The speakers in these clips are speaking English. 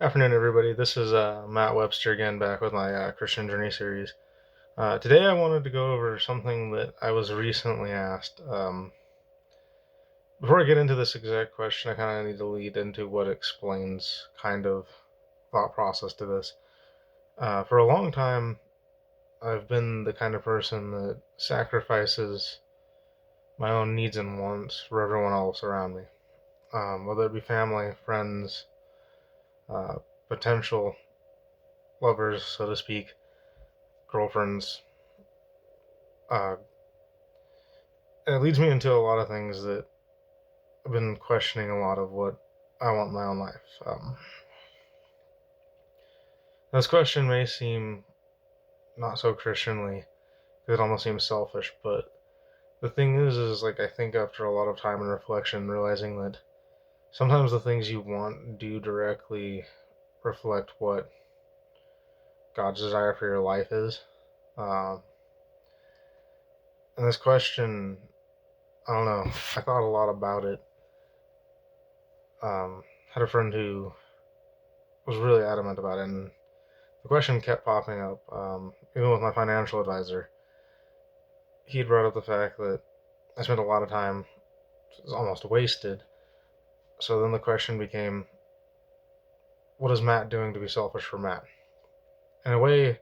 Afternoon, everybody. This is Matt Webster again, back with my Christian Journey series. Today, I wanted to go over something that I was recently asked. Before I get into this exact question, I kind of need to lead into what explains kind of thought process to this. For a long time, I've been the kind of person that sacrifices my own needs and wants for everyone else around me, whether it be family, friends, uh, potential lovers, so to speak, girlfriends. Uh, it leads me into a lot of things that I've been questioning a lot of what I want in my own life. This question may seem not so Christianly, because it almost seems selfish, but the thing is like I think after a lot of time and reflection, realizing that sometimes the things you want do directly reflect what God's desire for your life is. Um, and this question, I don't know, I thought a lot about it. Had a friend who was really adamant about it, and the question kept popping up, even with my financial advisor. He'd brought up the fact that I spent a lot of time, it was almost wasted. So then the question became, what is Matt doing to be selfish for Matt? In a way,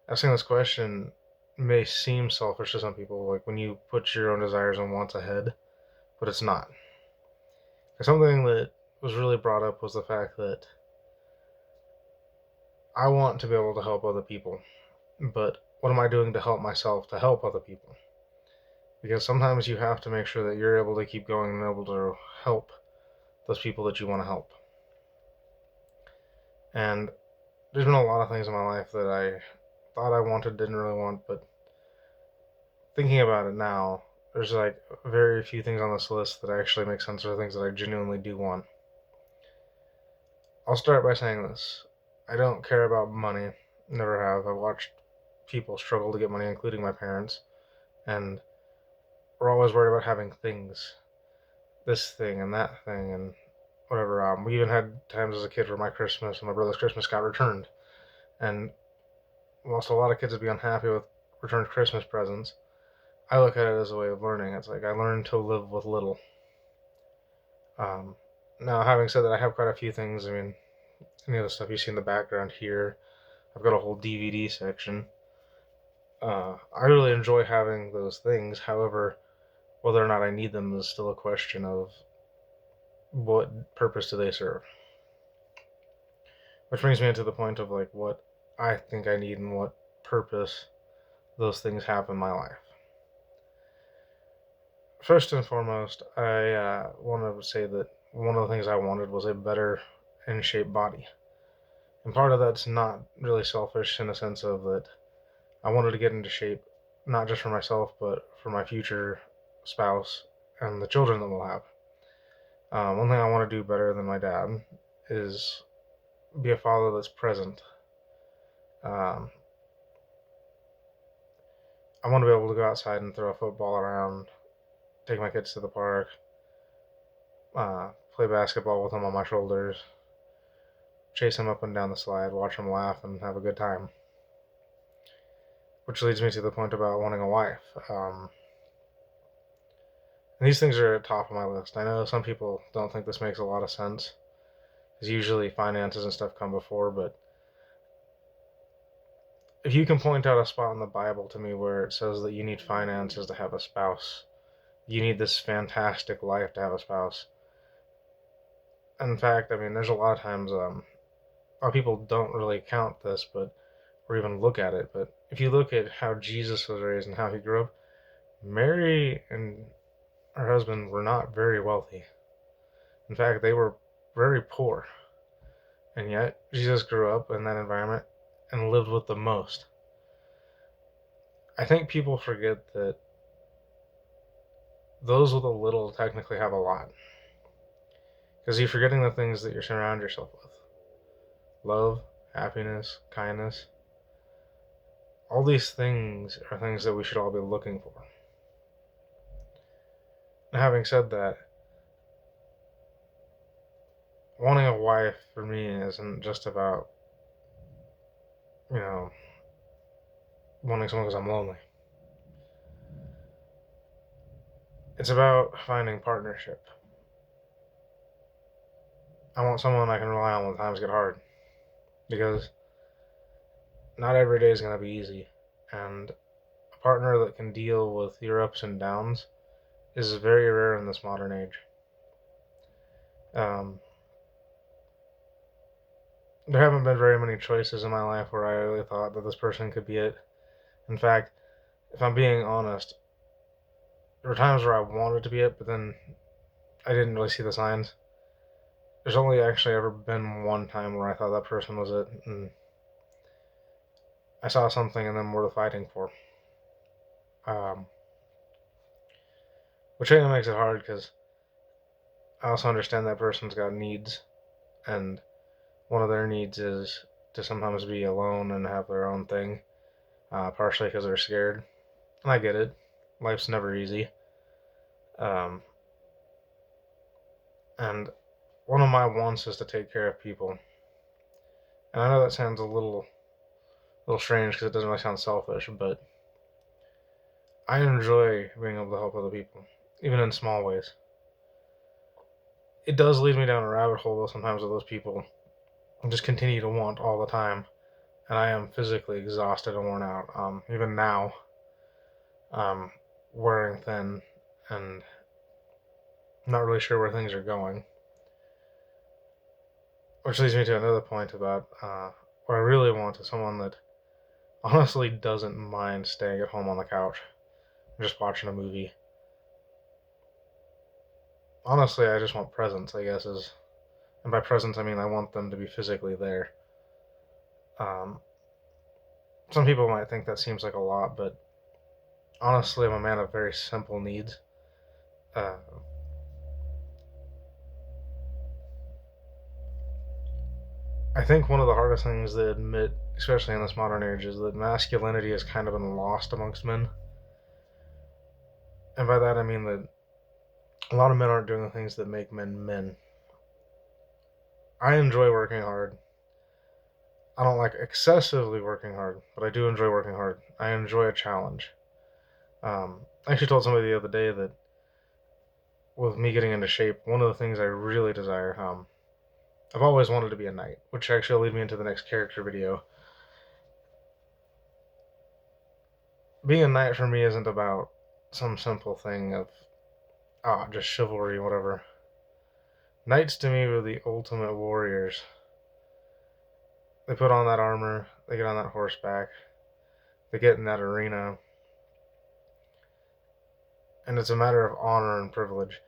asking this question may seem selfish to some people, like when you put your own desires and wants ahead, but it's not. Something that was really brought up was the fact that I want to be able to help other people, but what am I doing to help myself to help other people? Because sometimes you have to make sure that you're able to keep going and able to help those people that you want to help. And there's been a lot of things in my life that I thought I wanted, didn't really want, but thinking about it now, there's like very few things on this list that actually make sense or things that I genuinely do want. I'll start by saying this. I don't care about money, never have. I've watched people struggle to get money, including my parents, and we're always worried about having things, this thing and that thing, and whatever. We even had times as a kid where my Christmas and my brother's Christmas got returned, and whilst a lot of kids would be unhappy with returned Christmas presents, I look at it as a way of learning. It's like I learned to live with little. Um, Now, having said that, I have quite a few things. I mean, any of the stuff you see in the background here, I've got a whole DVD section. I really enjoy having those things. However, whether or not I need them is still a question of what purpose do they serve. Which brings me into the point of like what I think I need and what purpose those things have in my life. First and foremost, I want to say that one of the things I wanted was a better in shape body. And part of that's not really selfish in the sense of that I wanted to get into shape, not just for myself, but for my future spouse and the children that we'll have. One thing I want to do better than my dad is be a father that's present. Um, I want to be able to go outside and throw a football around, take my kids to the park, play basketball with them on my shoulders, chase them up and down the slide, watch them laugh, and have a good time. Which leads me to the point about wanting a wife. And these things are at the top of my list. I know some people don't think this makes a lot of sense, because usually finances and stuff come before, but if you can point out a spot in the Bible to me where it says that you need finances to have a spouse, you need this fantastic life to have a spouse. In fact, I mean, there's a lot of times a lot of people don't really count this, but or even look at it. But if you look at how Jesus was raised and how he grew up, Mary and her husband were not very wealthy. In fact, they were very poor. And yet, Jesus grew up in that environment and lived with the most. I think people forget that those with a little technically have a lot. Because you're forgetting the things that you surround yourself with: love, happiness, kindness. All these things are things that we should all be looking for. Now, having said that, wanting a wife for me isn't just about, you know, wanting someone because I'm lonely. It's about finding partnership. I want someone I can rely on when times get hard, because not every day is going to be easy. And a partner that can deal with your ups and downs is very rare in this modern age. Um, there haven't been very many choices in my life where I really thought that this person could be it. In fact, if I'm being honest, there were times where I wanted to be it, but then I didn't really see the signs. There's only actually ever been one time where I thought that person was it, and I saw something and then worth fighting for. Um, which kind of makes it hard because I also understand that person's got needs, and one of their needs is to sometimes be alone and have their own thing, partially because they're scared. And I get it. Life's never easy. Um, and one of my wants is to take care of people. And I know that sounds a little strange because it doesn't really sound selfish, but I enjoy being able to help other people, even in small ways. It does lead me down a rabbit hole though sometimes with those people just continue to want all the time, and I am physically exhausted and worn out. Even now, um, wearing thin and not really sure where things are going. Which leads me to another point about what I really want is someone that honestly doesn't mind staying at home on the couch and just watching a movie. Honestly, I just want presence, I guess, and by presence I mean I want them to be physically there. Um, some people might think that seems like a lot, but honestly, I'm a man of very simple needs. Uh, I think one of the hardest things to admit, especially in this modern age, is that masculinity has kind of been lost amongst men. And by that I mean that a lot of men aren't doing the things that make men men. I enjoy working hard. I don't like excessively working hard, but I do enjoy working hard. I enjoy a challenge. I actually told somebody the other day that with me getting into shape, one of the things I really desire, I've always wanted to be a knight, which actually will lead me into the next character video. Being a knight for me isn't about some simple thing of, just chivalry, whatever. Knights to me were the ultimate warriors. They put on that armor, they get on that horseback, they get in that arena, and it's a matter of honor and privilege.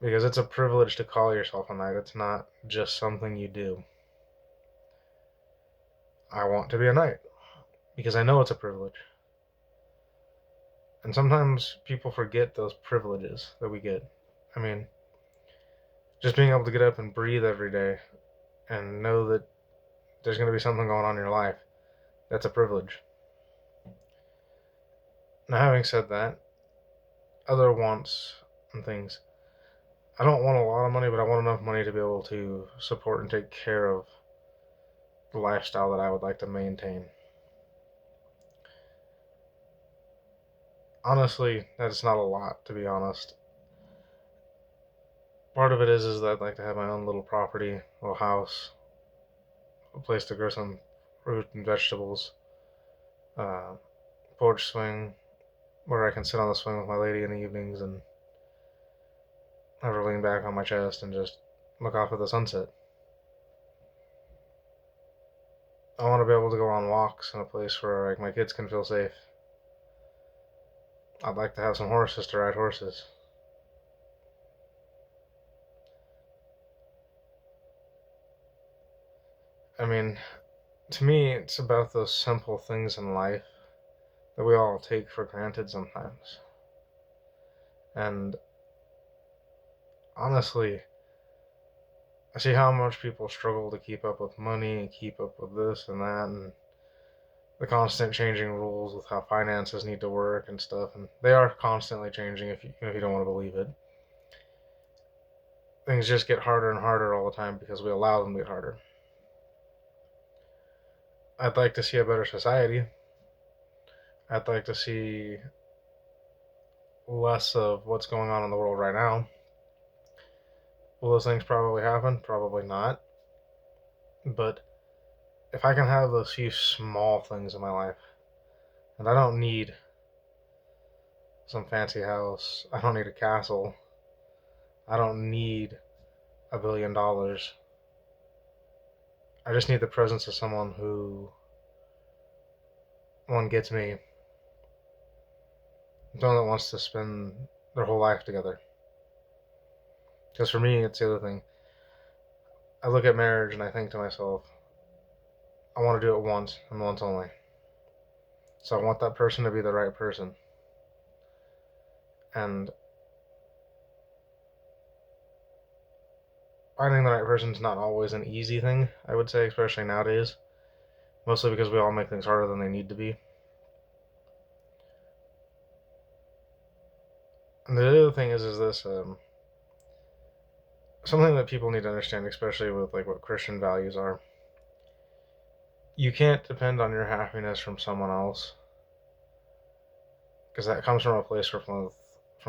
Because it's a privilege to call yourself a knight, it's not just something you do. I want to be a knight because I know it's a privilege. And sometimes people forget those privileges that we get. I mean, just being able to get up and breathe every day and know that there's going to be something going on in your life, that's a privilege. Now, having said that, other wants and things. I don't want a lot of money, but I want enough money to be able to support and take care of the lifestyle that I would like to maintain. Honestly, that's not a lot, to be honest. Part of it is that I'd like to have my own little property, little house, a place to grow some fruit and vegetables, uh, porch swing where I can sit on the swing with my lady in the evenings and have her lean back on my chest and just look off at the sunset. I want to be able to go on walks in a place where like my kids can feel safe. I'd like to have some horses to ride horses. I mean, to me, it's about those simple things in life that we all take for granted sometimes. And honestly, I see how much people struggle to keep up with money and keep up with this and that and the constant changing rules with how finances need to work and stuff. And they are constantly changing if you don't want to believe it. things just get harder and harder all the time because we allow them to get harder. I'd like to see a better society. I'd like to see less of what's going on in the world right now. Will those things probably happen? Probably not. But if I can have those few small things in my life, and I don't need some fancy house, I don't need a castle, I don't need $1 billion. I just need the presence of someone who, one, gets me, someone that wants to spend their whole life together. Because for me, it's the other thing. I look at marriage and I think to myself, I want to do it once and once only. So I want that person to be the right person. And finding the right person is not always an easy thing, I would say, especially nowadays. Mostly because we all make things harder than they need to be. And the other thing is this, something that people need to understand, especially with like what Christian values are. You can't depend on your happiness from someone else, because that comes from a place from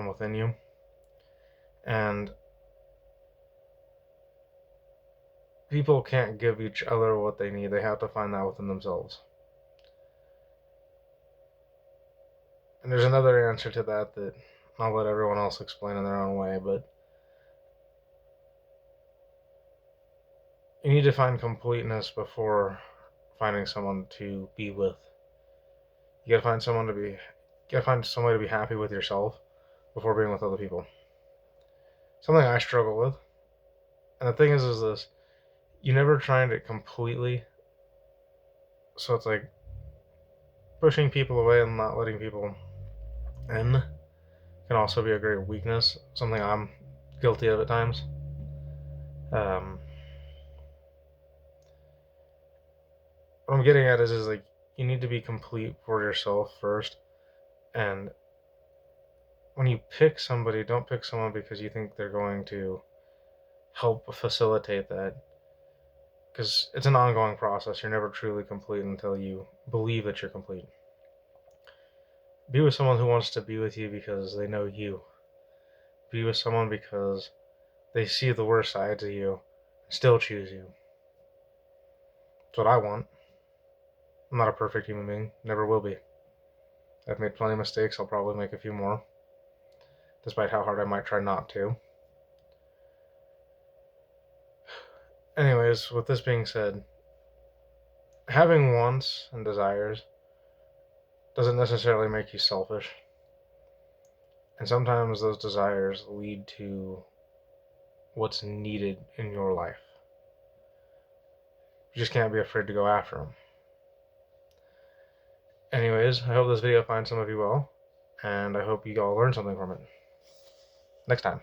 within you. And people can't give each other what they need. They have to find that within themselves. And there's another answer to that I'll let everyone else explain in their own way, but you need to find completeness before finding someone to be with. You gotta find somebody to be happy with yourself before being with other people. Something I struggle with. And the thing is this, you never tried it completely. So it's like pushing people away and not letting people in can also be a great weakness. Something I'm guilty of at times. What I'm getting at is like you need to be complete for yourself first. And when you pick somebody, don't pick someone because you think they're going to help facilitate that. Because it's an ongoing process. You're never truly complete until you believe that you're complete. Be with someone who wants to be with you because they know you. Be with someone because they see the worst sides of you and still choose you. That's what I want. I'm not a perfect human being. Never will be. I've made plenty of mistakes. I'll probably make a few more, despite how hard I might try not to. Anyways, with this being said, having wants and desires doesn't necessarily make you selfish. And sometimes those desires lead to what's needed in your life. You just can't be afraid to go after them. Anyways, I hope this video finds some of you well, and I hope you all learn something from it. Next time.